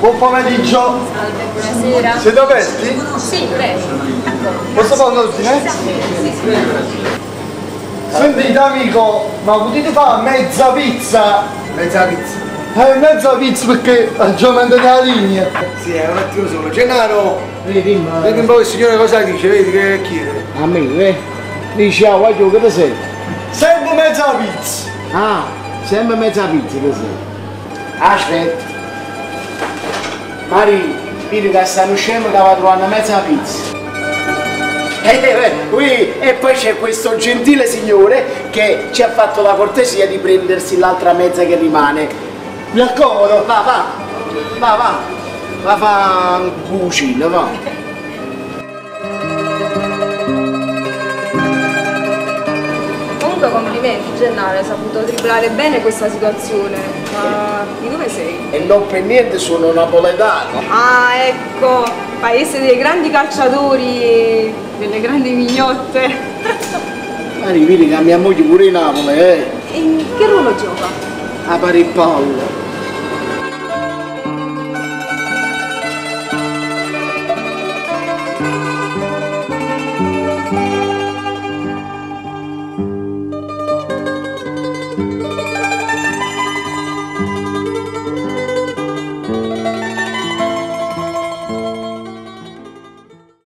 Buon pomeriggio! Salve, buonasera. Siete aperti? Sì, prego. Posso fare un ordine? Sì. Sentite amico, ma potete fare mezza pizza? Mezza pizza. Mezza pizza perché già mandate la linea. Sì, è un attimo solo. Gennaro, Vedi vedi un po' il signore cosa dice, vedi che chiede. A me, dici, ah, guaglio, che te sei? Sempre mezza pizza! Ah, sempre mezza pizza, che sei? Aspetta. Mari, vedi che stanno scemo che va trovando mezza pizza. E poi c'è questo gentile signore che ci ha fatto la cortesia di prendersi l'altra mezza che rimane. Mi accomodo! Va a fa un cucino, va. Comunque complimenti Gennaro, hai saputo triplare bene questa situazione. Ma di dove sei? E non per niente sono napoletano. Ah, ecco, paese dei grandi calciatori e delle grandi mignotte. Mari, vedi che mia moglie pure in Napoli, E in che ruolo gioca? a pari palla.